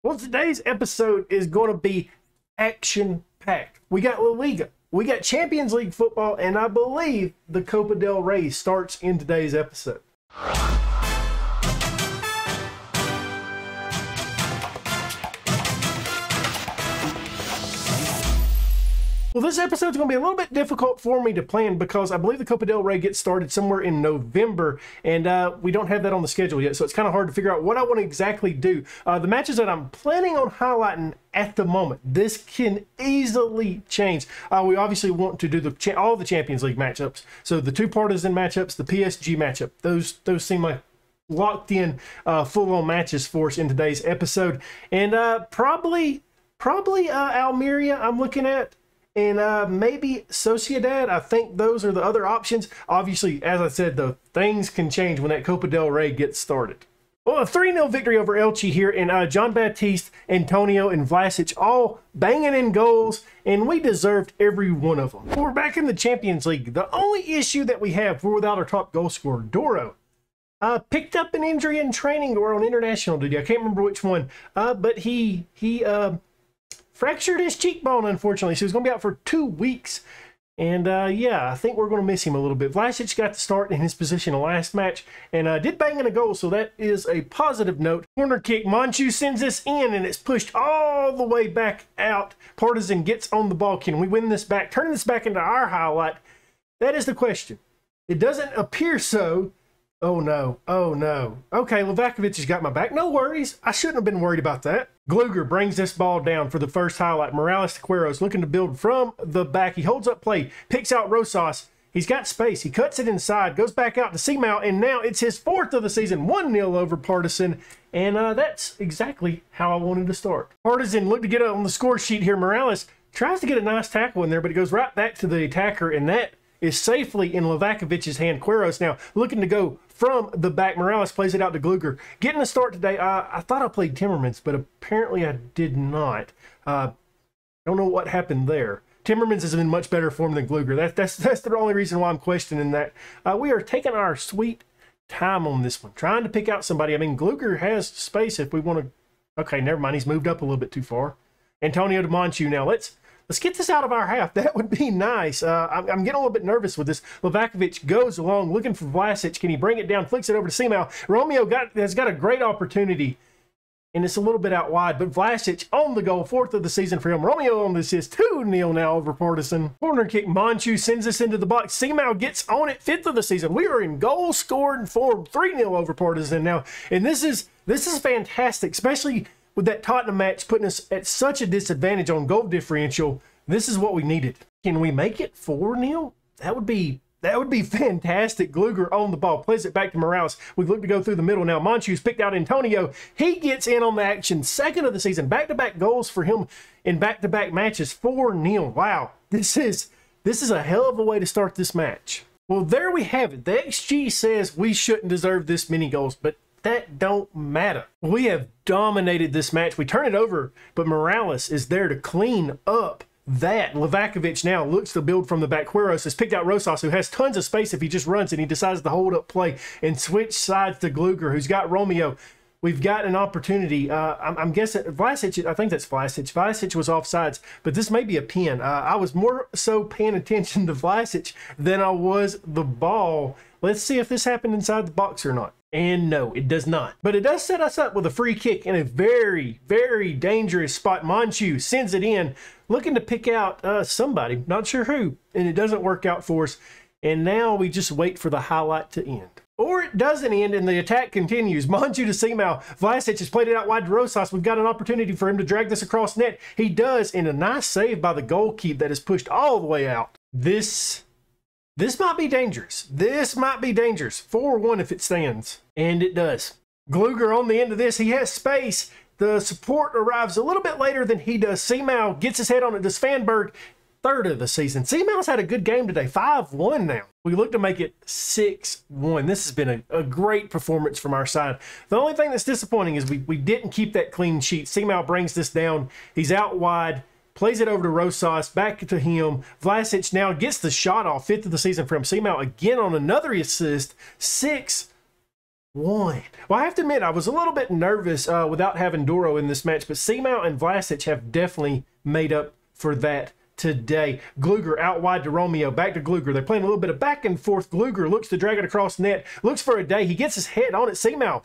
Well, today's episode is going to be action-packed. We got La Liga, we got Champions League football, and I believe the Copa del Rey starts in today's episode. Well, this episode's going to be a little bit difficult for me to plan because I believe the Copa del Rey gets started somewhere in November, and we don't have that on the schedule yet, so it's kind of hard to figure out what I want to exactly do. The matches that I'm planning on highlighting at the moment, this can easily change. We obviously want to do all the Champions League matchups, so the two partisan matchups, the PSG matchup, those seem like locked in full-on matches for us in today's episode, and probably Almeria I'm looking at, and maybe Sociedad. I think those are the other options. Obviously, as I said, though, things can change when that Copa del Rey gets started. Well, a 3-0 victory over Elche here, and John Baptiste, Antonio, and Vlasic all banging in goals, and we deserved every one of them. We're back in the Champions League. The only issue that we have, we're without our top goal scorer, Doro. Picked up an injury in training or on international duty. I can't remember which one, but he fractured his cheekbone, unfortunately, so he's going to be out for 2 weeks. And yeah, I think we're going to miss him a little bit. Vlasic got to start in his position the last match and did bang in a goal, so that is a positive note. Corner kick, Monchu sends this in, and it's pushed all the way back out. Partizan gets on the ball. Can we win this back? Turn this back into our highlight? That is the question. It doesn't appear so. Oh no, oh no. Okay, Livakovic has got my back. No worries. I shouldn't have been worried about that. Gluger brings this ball down for the first highlight. Morales to Queiroz looking to build from the back. He holds up play, picks out Rosas. He's got space. He cuts it inside, goes back out to Simao, and now it's his 4th of the season. 1-0 over Partizan, and that's exactly how I wanted to start. Partizan looked to get on the score sheet here. Morales tries to get a nice tackle in there, but it goes right back to the attacker, and that is safely in Livakovic's hand. Queiroz now looking to go from the back. Morales plays it out to Gluger. Getting a start today. I thought I played Timmermans, but apparently I did not. Don't know what happened there. Timmermans is in much better form than Gluger. That's the only reason why I'm questioning that. We are taking our sweet time on this one, trying to pick out somebody. I mean, Gluger has space if we want to. Okay, never mind. He's moved up a little bit too far. Antonio de Monchu now. Let's get this out of our half. That would be nice. I'm getting a little bit nervous with this. Livakovic goes along looking for Vlasic. Can he bring it down? Flicks it over to Simao. Romeo has got a great opportunity, and it's a little bit out wide, but Vlasic on the goal, 4th of the season for him. Romeo on the assist, 2-0 now over Partizan. Corner kick, Monchu sends this into the box. Simao gets on it, 5th of the season. We are in goal scoring form, 3-0 over Partizan now, and this is fantastic, especially with that Tottenham match putting us at such a disadvantage on goal differential. This is what we needed. Can we make it 4-0? That would be fantastic. Gluger on the ball, plays it back to Morales. We look to go through the middle now. Monchu's picked out Antonio. He gets in on the action. 2nd of the season. Back-to-back goals for him in back-to-back matches. 4-0. Wow. This is a hell of a way to start this match. Well, there we have it. The XG says we shouldn't deserve this many goals, but that don't matter. We have dominated this match. We turn it over, but Morales is there to clean up that. Livakovic now looks to build from the back. Queiroz has picked out Rosas, who has tons of space if he just runs, and he decides to hold up play and switch sides to Gluger, who's got Romeo. We've got an opportunity. I'm guessing Vlasic, I think that's Vlasic. Vlasic was offsides, but this may be a pin. I was more so paying attention to Vlasic than I was the ball. Let's see if this happened inside the box or not. And no, it does not. But it does set us up with a free kick in a very, very dangerous spot. Monchu sends it in, looking to pick out somebody, not sure who, and it doesn't work out for us. And now we just wait for the highlight to end. Or it doesn't end and the attack continues. Monchu to Simao. Vlasic has played it out wide to Rosas. We've got an opportunity for him to drag this across net. He does, and a nice save by the goalkeeper that is pushed all the way out. This might be dangerous. This might be dangerous. 4-1 if it stands. And it does. Gluger on the end of this. He has space. The support arrives a little bit later than he does. Simao gets his head on it to Svanberg. 3rd of the season. Simao's had a good game today. 5-1 now. We look to make it 6-1. This has been a great performance from our side. The only thing that's disappointing is we didn't keep that clean sheet. Simao brings this down. He's out wide. Plays it over to Rosas, back to him. Vlasic now gets the shot off, 5th of the season from Simao again on another assist. 6 Well, I have to admit, I was a little bit nervous without having Duro in this match, but Seamount and Vlasic have definitely made up for that today. Gluger out wide to Romeo, back to Gluger. They're playing a little bit of back and forth. Gluger looks to drag it across net, looks for a day. He gets his head on it. Seamount,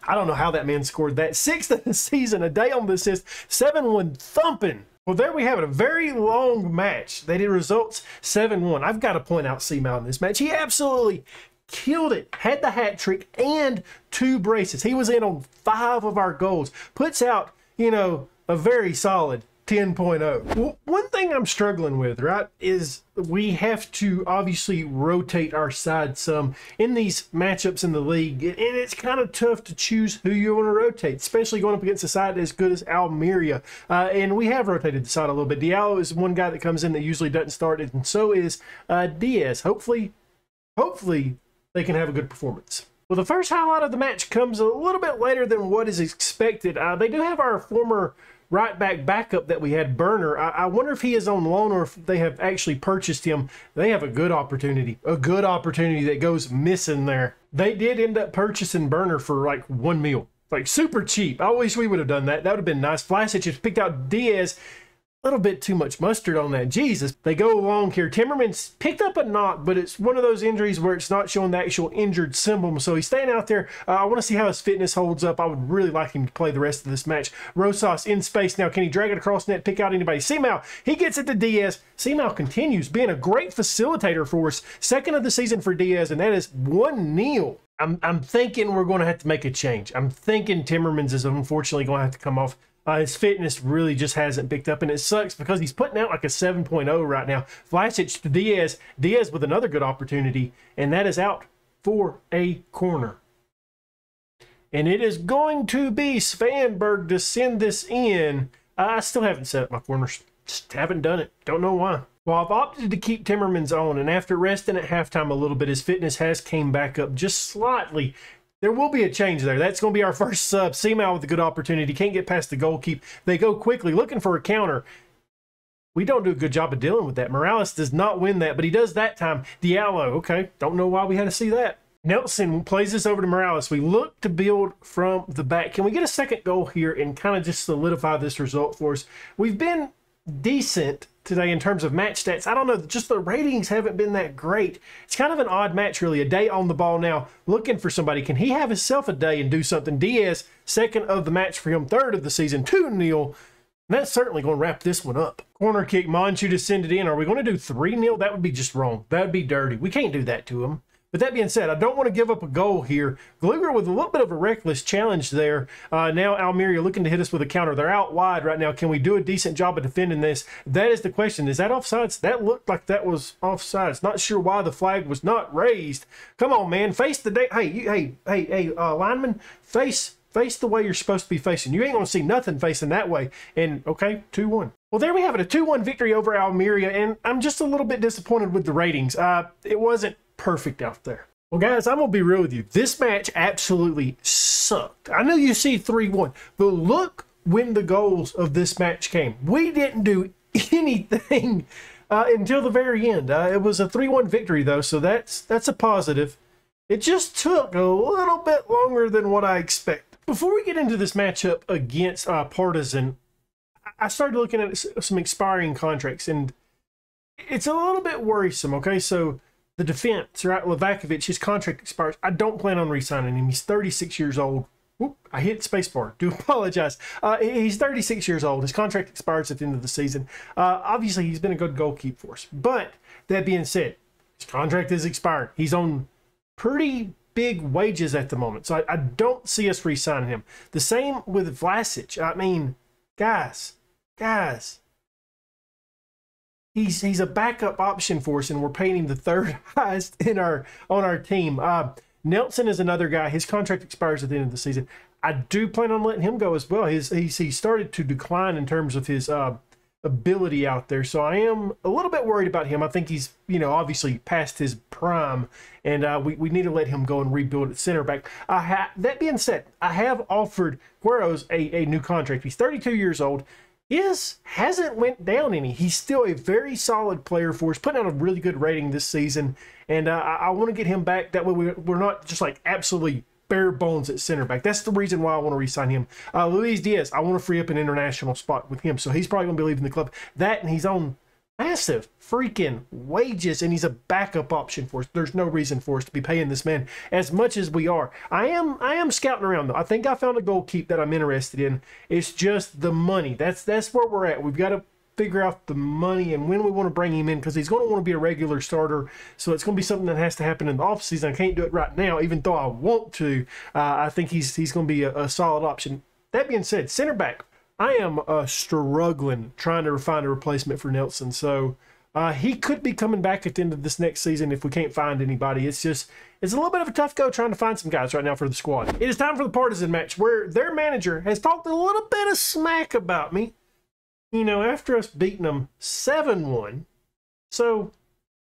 I don't know how that man scored that. 6th of the season, a day on the assist, 7-1 thumping. Well, there we have it, a very long match. They did results 7-1. I've got to point out Seamount in this match. He absolutely killed it, had the hat trick and 2 braces. He was in on 5 of our goals. Puts out, you know, a very solid 10.0. Well, one thing I'm struggling with, right, is we have to obviously rotate our side some in these matchups in the league, and it's kind of tough to choose who you want to rotate, especially going up against a side as good as Almeria. And we have rotated the side a little bit. Diallo is one guy that comes in that usually doesn't start, and so is Diaz. Hopefully they can have a good performance. Well, the first highlight of the match comes a little bit later than what is expected. They do have our former right back backup that we had, Burner. I wonder if he is on loan or if they have actually purchased him. They have a good opportunity that goes missing there. They did end up purchasing Burner for like $1 million, like super cheap. I wish we would have done that. That would have been nice. Vlasic has picked out Diaz. A little bit too much mustard on that. Jesus. They go along here. Timmerman's picked up a knock, but it's one of those injuries where it's not showing the actual injured symbol. So he's staying out there. I want to see how his fitness holds up. I would really like him to play the rest of this match. Rosas in space now. Can he drag it across net, pick out anybody? Seamount, he gets it to Diaz. Seamount continues being a great facilitator for us. 2nd of the season for Diaz, and that is 1-0. I'm thinking we're going to have to make a change. I'm thinking Timmermans is unfortunately going to have to come off. His fitness really just hasn't picked up, and it sucks because he's putting out like a 7.0 right now. Vlasic to Diaz. Diaz with another good opportunity, and that is out for a corner. And it is going to be Svanberg to send this in. I still haven't set up my corners. Just haven't done it. Don't know why. Well, I've opted to keep Timmermans on, and after resting at halftime a little bit, his fitness has came back up just slightly. There will be a change there. That's going to be our first sub. Seamount with a good opportunity. Can't get past the goal keep. They go quickly, looking for a counter. We don't do a good job of dealing with that. Morales does not win that, but he does that time. Diallo, okay. Don't know why we had to see that. Nelson plays this over to Morales. We look to build from the back. Can we get a second goal here and kind of just solidify this result for us? We've been decent today in terms of match stats. I don't know, just the ratings haven't been that great. It's kind of an odd match, really. A day on the ball now, looking for somebody. Can he have himself a day and do something? Diaz, 2nd of the match for him, 3rd of the season, 2-0. That's certainly going to wrap this one up. Corner kick, Monchu to send it in. Are we going to do 3-0? That would be just wrong. That would be dirty. We can't do that to him. But that being said, I don't want to give up a goal here. Gluger with a little bit of a reckless challenge there. Now Almeria looking to hit us with a counter. They're out wide right now. Can we do a decent job of defending this? That is the question. Is that offsides? That looked like that was offsides. Not sure why the flag was not raised. Come on, man. Face the day. Hey, lineman, face the way you're supposed to be facing. You ain't going to see nothing facing that way. And, okay, 2-1. Well, there we have it. A 2-1 victory over Almeria. And I'm just a little bit disappointed with the ratings. It wasn't perfect out there. Well, guys, I'm going to be real with you. This match absolutely sucked. I know you see 3-1, but look when the goals of this match came. We didn't do anything until the very end. It was a 3-1 victory, though, so that's a positive. It just took a little bit longer than what I expected. Before we get into this matchup against Partizan, I started looking at some expiring contracts, and it's a little bit worrisome, okay? So the defense, right, Livakovic, his contract expires. I don't plan on re-signing him. He's 36 years old. Whoop, I hit spacebar. Do apologize. He's 36 years old. His contract expires at the end of the season. Obviously, he's been a good goalkeeper for us. But that being said, his contract is expired. He's on pretty big wages at the moment. So I don't see us re-signing him. The same with Vlasic. I mean, guys. He's a backup option for us, and we're paying him the 3rd highest on our team. Nelson is another guy. His contract expires at the end of the season. I do plan on letting him go as well. He started to decline in terms of his ability out there, so I am a little bit worried about him. I think he's, obviously past his prime, and we need to let him go and rebuild at center back. That being said, I have offered Guerreros a new contract. He's 32 years old. hasn't went down any. He's still a very solid player for us, putting out a really good rating this season. And I want to get him back. That way we're not just like absolutely bare bones at center back. That's the reason why I want to re-sign him. Luis Diaz, I want to free up an international spot with him. So he's probably going to be leaving the club. That, and he's on massive freaking wages, and he's a backup option for us. There's no reason for us to be paying this man as much as we are. I am scouting around, though. I think I found a goalkeeper that I'm interested in. It's just the money. That's where we're at. We've got to figure out the money and when we want to bring him in, because he's going to want to be a regular starter. So it's going to be something that has to happen in the offseason. I can't do it right now, even though I want to. I think he's going to be a solid option. That being said, center back, I am struggling trying to find a replacement for Nelson. So he could be coming back at the end of this next season if we can't find anybody. It's a little bit of a tough go trying to find some guys right now for the squad. It is time for the Partizan match, where their manager has talked a little bit of smack about me, you know, after us beating them 7-1. So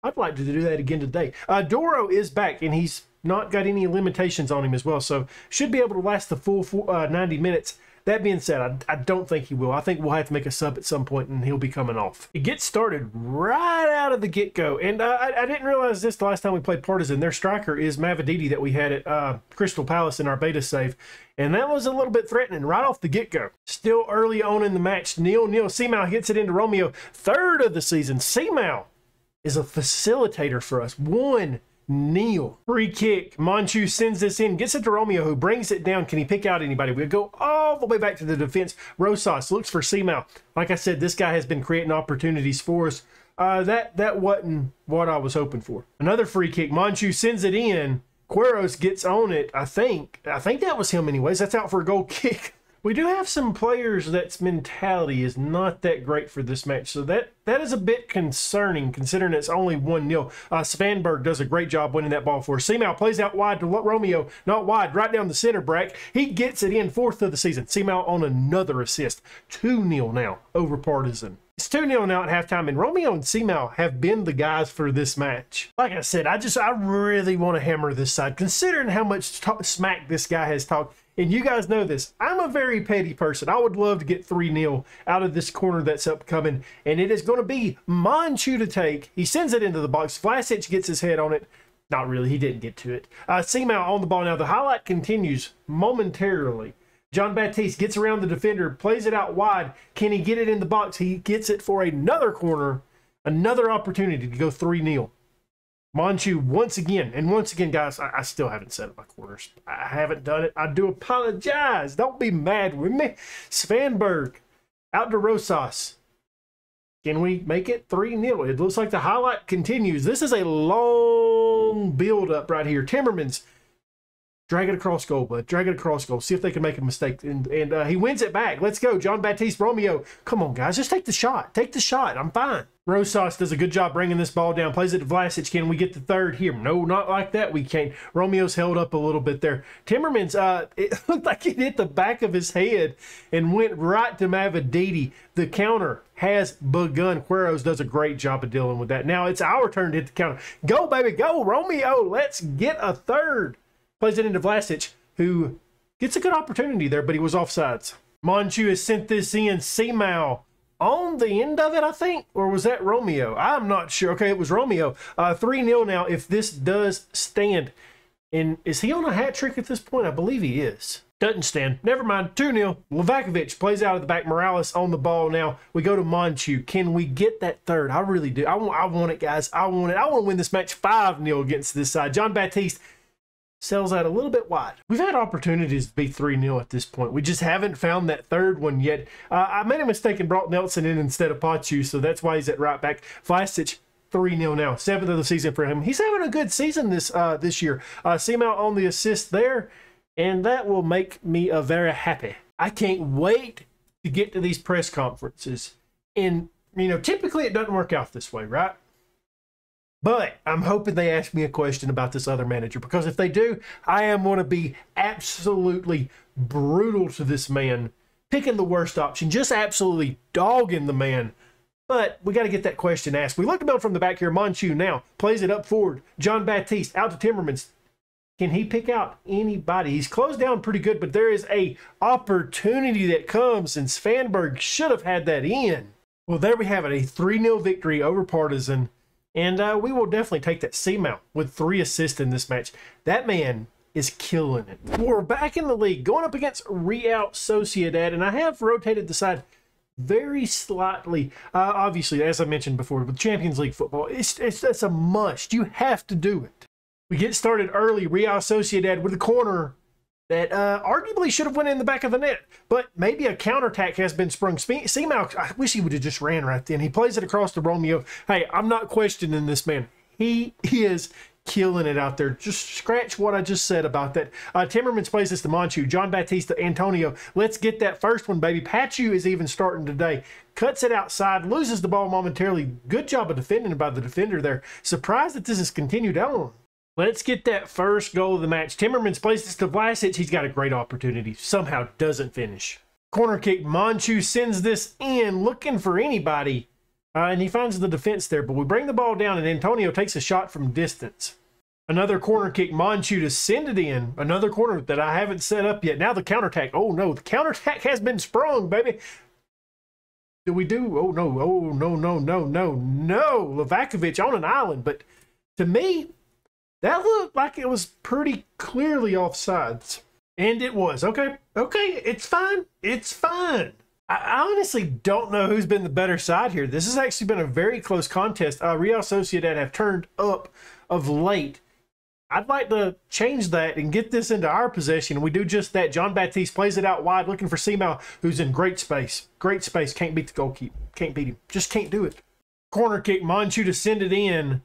I'd like to do that again today. Doro is back, and he's not got any limitations on him as well. So should be able to last the full 90 minutes. That being said, I don't think he will. I think we'll have to make a sub at some point, and he'll be coming off. It gets started right out of the get-go. And I didn't realize this the last time we played Partizan. Their striker is Mavididi that we had at Crystal Palace in our beta save. And that was a little bit threatening right off the get-go. Still early on in the match, 0-0. Simao hits it into Romeo. Third of the season. Simao is a facilitator for us. 1-0. Free kick. Monchu sends this in, gets it to Romeo, who brings it down. Can he pick out anybody? We go all the way back to the defense. Rosas looks for Simao. Like I said, this guy has been creating opportunities for us. That wasn't what I was hoping for. Another free kick. Monchu sends it in. Queiroz gets on it. I think that was him anyways. That's out for a goal kick. We do have some players that's mentality is not that great for this match, so that is a bit concerning considering it's only 1-0. Svanberg does a great job winning that ball for us. Simao plays out wide to Romeo, not wide, right down the center, Brack. He gets it in, 4th of the season. Simao on another assist. 2-0 now over Partizan. It's 2-0 now at halftime, and Romeo and Simao have been the guys for this match. Like I said, I really want to hammer this side, considering how much smack this guy has talked. And you guys know this. I'm a very petty person. I would love to get 3-0 out of this corner that's upcoming. And it is going to be Monchu to take. He sends it into the box. Vlasic gets his head on it. Not really. He didn't get to it. Simao on the ball now. The highlight continues momentarily. John Baptiste gets around the defender, plays it out wide. Can he get it in the box? He gets it for another corner. Another opportunity to go 3-0. Monchu once again, and once again, guys, I still haven't set up my corners. I haven't done it. I do apologize. Don't be mad with me. Svanberg out to Rosas. Can we make it 3-0? It looks like the highlight continues. This is a long build-up right here. Timmermans, drag it across goal, bud. Drag it across goal. See if they can make a mistake. And he wins it back. Let's go. John Baptiste Romeo. Come on, guys. Just take the shot. Take the shot. I'm fine. Rosas does a good job bringing this ball down. Plays it to Vlasic. Can we get the third here? No, not like that. We can't. Romeo's held up a little bit there. Timmermans, it looked like it hit the back of his head and went right to Mavididi. The counter has begun. Queiroz does a great job of dealing with that. Now it's our turn to hit the counter. Go, baby. Go, Romeo. Let's get a third. Plays it into Vlasic, who gets a good opportunity there, but he was offsides. Monchu has sent this in. Simao on the end of it, I think. Or was that Romeo? I'm not sure. Okay, it was Romeo. 3-0 now if this does stand. And is he on a hat trick at this point? I believe he is. Doesn't stand. Never mind. 2-0. Livakovic plays out of the back. Morales on the ball now. We go to Monchu. Can we get that third? I really do. I want it, guys. I want it. I want to win this match 5-0 against this side. John Baptiste sells out a little bit wide. We've had opportunities to be 3-0 at this point. We just haven't found that third one yet. I made a mistake and brought Nelson in instead of Pachu, so that's why he's at right back. Vlasic, 3-0 now. 7th of the season for him. He's having a good season this year. Simao on the assist there, and that will make me very happy. I can't wait to get to these press conferences. And, you know, typically it doesn't work out this way, right? But I'm hoping they ask me a question about this other manager, because if they do, I am going to be absolutely brutal to this man, picking the worst option, just absolutely dogging the man. But we got to get that question asked. We look to build from the back here. Monchu now plays it up forward. John Baptiste out to Timmermans. Can he pick out anybody? He's closed down pretty good, but there is a opportunity that comes, and Svanberg should have had that in. Well, there we have it, a 3-0 victory over Partizan, and we will definitely take that. Seamount with 3 assists in this match. That man is killing it. We're back in the league, going up against Real Sociedad, and I have rotated the side very slightly. Obviously, as I mentioned before, with Champions League football, it's a must. You have to do it. We get started early. Real Sociedad with a corner that arguably should have went in the back of the net, but maybe a counterattack has been sprung. Seamount, I wish he would have just ran right then. He plays it across to Romeo. Hey, I'm not questioning this man. He is killing it out there. Just scratch what I just said about that. Timmermans plays this to Monchu. John Baptista, Antonio. Let's get that first one, baby. Pachu is even starting today. Cuts it outside, loses the ball momentarily. Good job of defending by the defender there. Surprised that this has continued on. Let's get that first goal of the match. Timmermans plays this to Vlasic. He's got a great opportunity. Somehow doesn't finish. Corner kick. Monchu sends this in, looking for anybody. And he finds the defense there, but we bring the ball down, and Antonio takes a shot from distance. Another corner kick. Monchu to send it in. Another corner that I haven't set up yet. Now the counterattack. Oh, no. The counterattack has been sprung, baby. Do we do? Oh, no. Oh, no, no, no, no, no. Livakovic on an island, but to me, that looked like it was pretty clearly offsides. And it was. Okay. Okay. It's fine. It's fine. I honestly don't know who's been the better side here. This has actually been a very close contest. Real Sociedad have turned up of late. I'd like to change that and get this into our possession. We do just that. John Baptiste plays it out wide, looking for Seamount, who's in great space. Great space. Can't beat the goalkeeper. Can't beat him. Just can't do it. Corner kick. Monchu to send it in.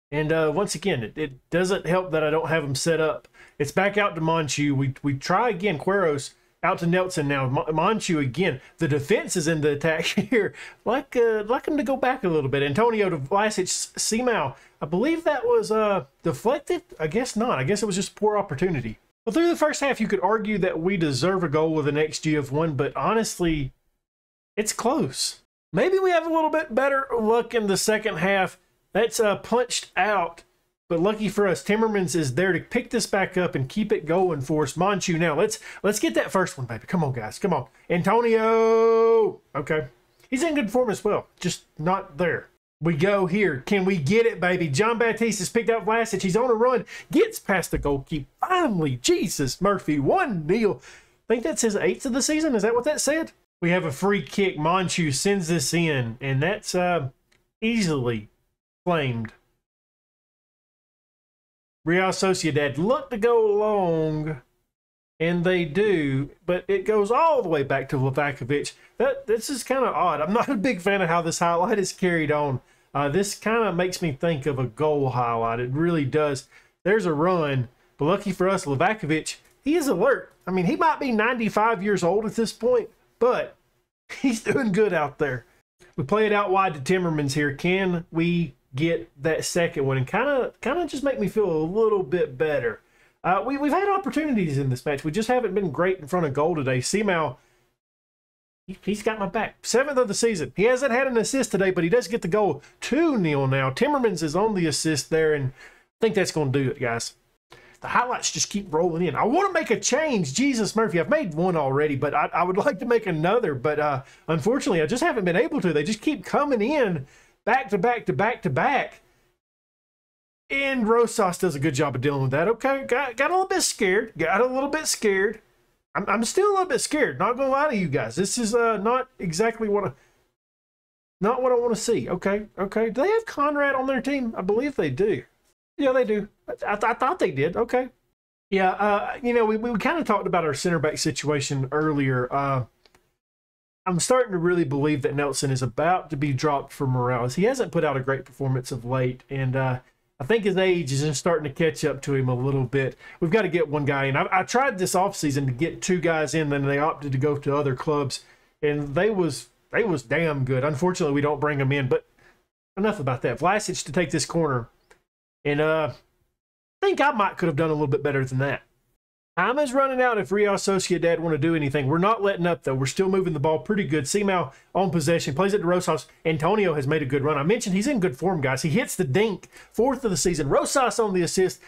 And once again, it doesn't help that I don't have him set up. It's back out to Monchu. We try again. Queiroz out to Nelson now. Monchu again. The defense is in the attack here. Like him to go back a little bit. Antonio to Vlasic. Seamount. I believe that was deflected. I guess not. I guess it was just poor opportunity. Well, through the first half, you could argue that we deserve a goal with an XG of 1, but honestly, it's close. Maybe we have a little bit better luck in the second half. That's punched out, but lucky for us, Timmermans is there to pick this back up and keep it going for us. Monchu now. Let's get that first one, baby. Come on, guys. Come on. Antonio. Okay. He's in good form as well. Just not there. We go here. Can we get it, baby? John Baptiste has picked out Vlasic. He's on a run. Gets past the goalkeeper. Finally, Jesus, Murphy. 1-0. I think that's his 8th of the season. Is that what that said? We have a free kick. Monchu sends this in, and that's easily claimed. Real Sociedad look to go along, and they do, but it goes all the way back to Livakovic. This is kind of odd. I'm not a big fan of how this highlight is carried on. This kind of makes me think of a goal highlight. It really does. There's a run, but lucky for us, Livakovic, he is alert. I mean, he might be 95 years old at this point, but he's doing good out there. We play it out wide to Timmermans here. Can we get that second one and kind of just make me feel a little bit better? We've had opportunities in this match. We just haven't been great in front of goal today. Seamount, he's got my back. 7th of the season. He hasn't had an assist today, but he does get the goal. 2-0 now. Timmermans is on the assist there, and I think that's going to do it, guys. The highlights just keep rolling in. I want to make a change. Jesus, Murphy. I've made one already, but I would like to make another. But unfortunately, I just haven't been able to. They just keep coming in back to back to back to back. And Rosas does a good job of dealing with that. Okay, got a little bit scared. Got a little bit scared. I'm still a little bit scared. Not going to lie to you guys. This is not exactly what I want to see. Okay. Do they have Conrad on their team? I believe they do. Yeah, they do. I thought they did. Okay. Yeah, we kind of talked about our center back situation earlier. I'm starting to really believe that Nelson is about to be dropped for Morales. He hasn't put out a great performance of late, and I think his age is just starting to catch up to him a little bit. We've got to get one guy in. I tried this offseason to get 2 guys in, then they opted to go to other clubs, and they was damn good. Unfortunately, we don't bring them in, but enough about that. Vlasic to take this corner. And I think I could have done a little bit better than that. Time is running out if Real Sociedad want to do anything. We're not letting up, though. We're still moving the ball pretty good. Seamount on possession. Plays it to Rosas. Antonio has made a good run. I mentioned he's in good form, guys. He hits the dink. 4th of the season. Rosas on the assist.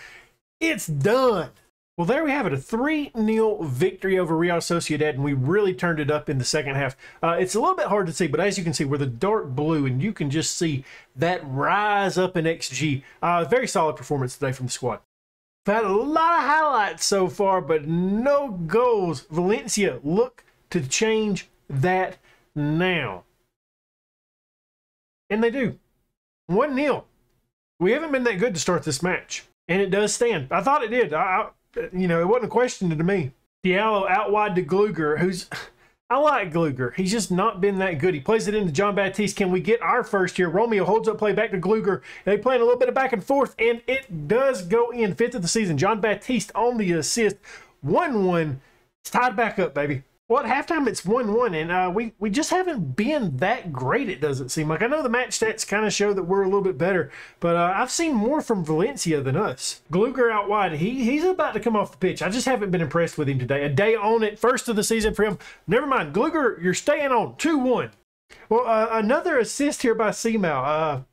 It's done. Well, there we have it, a 3-0 victory over Real Sociedad, and we really turned it up in the second half. It's a little bit hard to see, but as you can see, we're the dark blue, and you can just see that rise up in XG. Very solid performance today from the squad. We've had a lot of highlights so far, but no goals. Valencia look to change that now. And they do. 1-0. We haven't been that good to start this match. And it does stand. I thought it did. You know, it wasn't a question to me. Diallo out wide to Gluger, who's... I like Gluger. He's just not been that good. He plays it into John Baptiste. Can we get our first here? Romeo holds up play back to Gluger. They playing a little bit of back and forth, and it does go in. 5th of the season. John Baptiste on the assist. 1-1. It's tied back up, baby. Well, at halftime, it's 1-1, and we just haven't been that great, it doesn't seem like. I know the match stats kind of show that we're a little bit better, but I've seen more from Valencia than us. Gluger out wide. He's about to come off the pitch. I just haven't been impressed with him today. A day on it, first of the season for him. Never mind. Gluger, you're staying on. 2-1. Well, another assist here by Simao.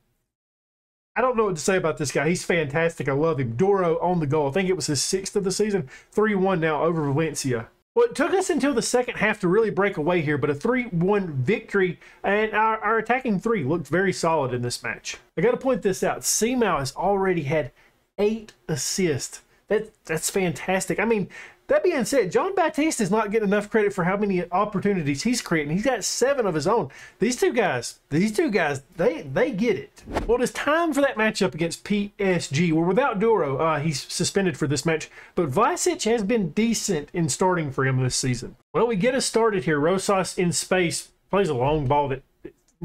I don't know what to say about this guy. He's fantastic. I love him. Duro on the goal. I think it was his 6th of the season. 3-1 now over Valencia. Well, it took us until the second half to really break away here, but a 3-1 victory, and our attacking three looked very solid in this match. I got to point this out. Simao has already had 8 assists. That's fantastic. I mean, that being said, John Baptiste is not getting enough credit for how many opportunities he's creating. He's got 7 of his own. These two guys, they get it. Well, it's time for that matchup against PSG. We're without Duro. He's suspended for this match, but Vlasic has been decent in starting for him this season. Well, we get us started here. Rosas in space, plays a long ball that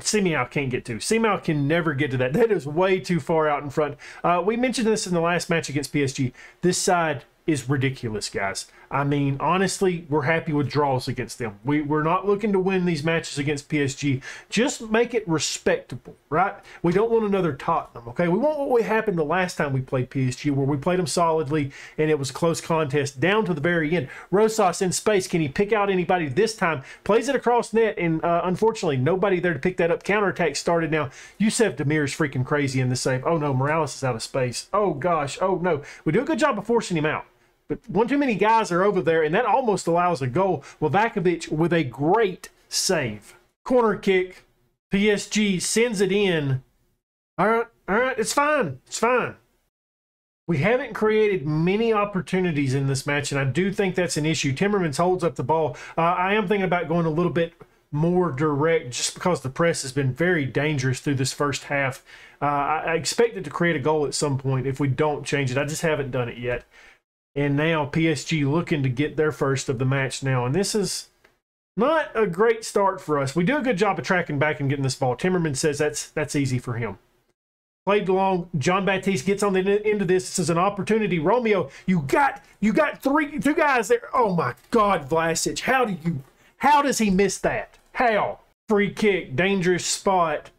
Simao can't get to. Simao can never get to that. That is way too far out in front. We mentioned this in the last match against PSG. This side is ridiculous, guys. I mean, honestly, we're happy with draws against them. We're not looking to win these matches against PSG. Just make it respectable, right? We don't want another Tottenham, okay? We want what happened the last time we played PSG, where we played them solidly, and it was a close contest down to the very end. Rosas in space. Can he pick out anybody this time? Plays it across net, and unfortunately, nobody there to pick that up. Counterattack started now. Yusuf Demir's freaking crazy in the save. Oh, no, Morales is out of space. Oh, gosh. Oh, no. We do a good job of forcing him out. But one too many guys are over there, and that almost allows a goal. Livakovic with a great save. Corner kick. PSG sends it in. All right, it's fine. It's fine. We haven't created many opportunities in this match, and I do think that's an issue. Timmermans holds up the ball. I am thinking about going a little bit more direct just because the press has been very dangerous through this first half. I expected to create a goal at some point if we don't change it. I just haven't done it yet. And now PSG looking to get their first of the match now. And this is not a great start for us. We do a good job of tracking back and getting this ball. Timmerman says that's easy for him. Played along. John Baptiste gets on the end of this. This is an opportunity. Romeo, you got two guys there. Oh my God, Vlasic. How does he miss that? How? Free kick, dangerous spot.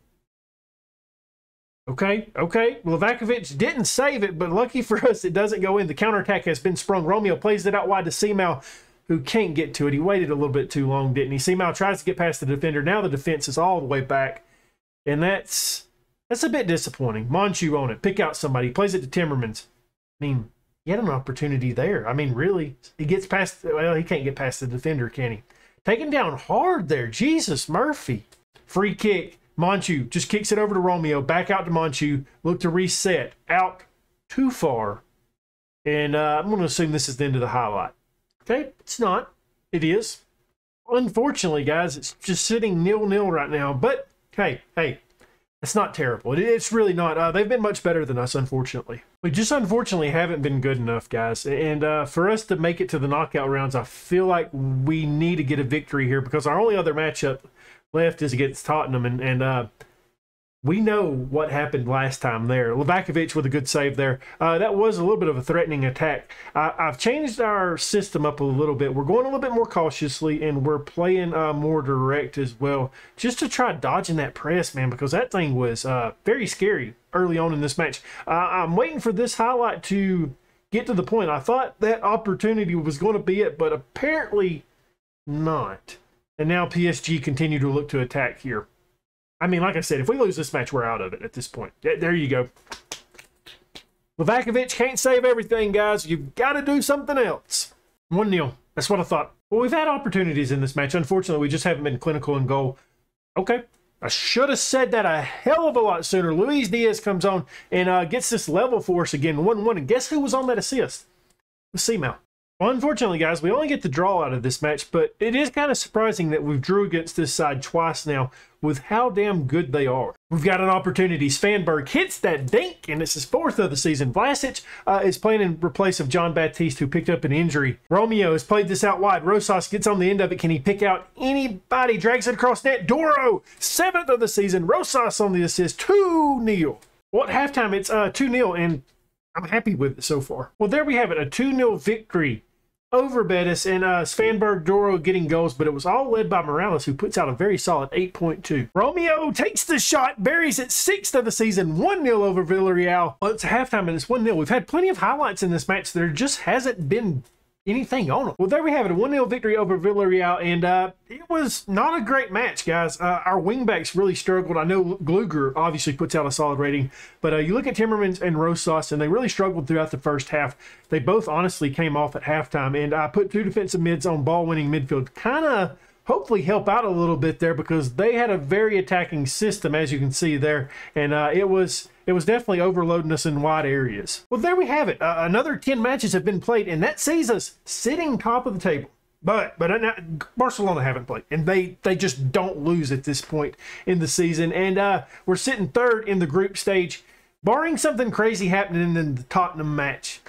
Okay. Livakovic didn't save it, but lucky for us, it doesn't go in. The counterattack has been sprung. Romeo plays it out wide to Simao, who can't get to it. He waited a little bit too long, didn't he? Simao tries to get past the defender. Now the defense is all the way back, and that's a bit disappointing. Monchu on it. Pick out somebody. He plays it to Timmermans. I mean, he had an opportunity there. I mean, really. He gets past, well, he can't get past the defender, can he? Taken down hard there. Jesus, Murphy. Free kick. Monchu just kicks it over to Romeo. Back out to Monchu. Look to reset. Out too far. And I'm going to assume this is the end of the highlight. Okay, it's not. It is. Unfortunately, guys, it's just sitting 0-0 right now. But, hey, it's not terrible. It's really not. They've been much better than us, unfortunately. We just unfortunately haven't been good enough, guys. And for us to make it to the knockout rounds, I feel like we need to get a victory here because our only other matchup left is against Tottenham, and we know what happened last time there. Livakovic with a good save there. That was a little bit of a threatening attack. I've changed our system up a little bit. We're going a little bit more cautiously, and we're playing more direct as well, just to try dodging that press, man, because that thing was very scary early on in this match. I'm waiting for this highlight to get to the point. I thought that opportunity was going to be it, but apparently not. And now PSG continue to look to attack here. I mean, like I said, if we lose this match, we're out of it at this point. There you go. Livakovic can't save everything, guys. You've got to do something else. 1-0. That's what I thought. Well, we've had opportunities in this match. Unfortunately, we just haven't been clinical in goal. Okay. I should have said that a hell of a lot sooner. Luis Diaz comes on and gets this level for us again, 1-1. And guess who was on that assist? The Seamow. Well, unfortunately, guys, we only get the draw out of this match, but it is kind of surprising that we've drew against this side twice now with how damn good they are. We've got an opportunity. Svanberg hits that dink, and it's his 4th of the season. Vlasic is playing in place of John Baptiste, who picked up an injury. Romeo has played this out wide. Rosas gets on the end of it. Can he pick out anybody? Drags it across net. Doro, 7th of the season. Rosas on the assist. 2-0. Well, at halftime, it's 2-0, and I'm happy with it so far. Well, there we have it, a 2-0 victory over Betis, and Svanberg, Doro getting goals, but it was all led by Morales, who puts out a very solid 8.2. Romeo takes the shot, buries it, 6th of the season, 1-0 over Villarreal. Well, it's halftime, and it's 1-0. We've had plenty of highlights in this match. There just hasn't been anything on them. Well, there we have it, a 1-0 victory over Villarreal, and it was not a great match, guys. Our wingbacks really struggled. I know Gluger obviously puts out a solid rating, but you look at Timmermans and Rosas, and they really struggled throughout the first half. They both honestly came off at halftime, and I put 2 defensive mids on ball-winning midfield. Kind of hopefully help out a little bit there because they had a very attacking system, as you can see there, and it was definitely overloading us in wide areas. Well, there we have it. Another 10 matches have been played, and that sees us sitting top of the table. But Barcelona haven't played, and they just don't lose at this point in the season. And we're sitting 3rd in the group stage, barring something crazy happening in the Tottenham match.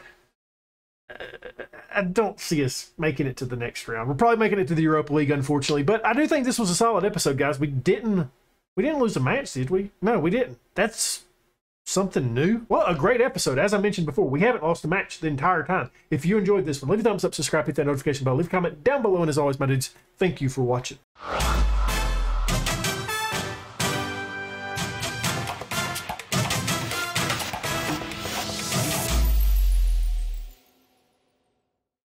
I don't see us making it to the next round. We're probably making it to the Europa League, unfortunately. But I do think this was a solid episode, guys. We didn't lose a match, did we? No, we didn't. That's something new. Well, a great episode. As I mentioned before, we haven't lost a match the entire time. If you enjoyed this one, leave a thumbs up, subscribe, hit that notification bell, leave a comment down below, and as always, my dudes, thank you for watching.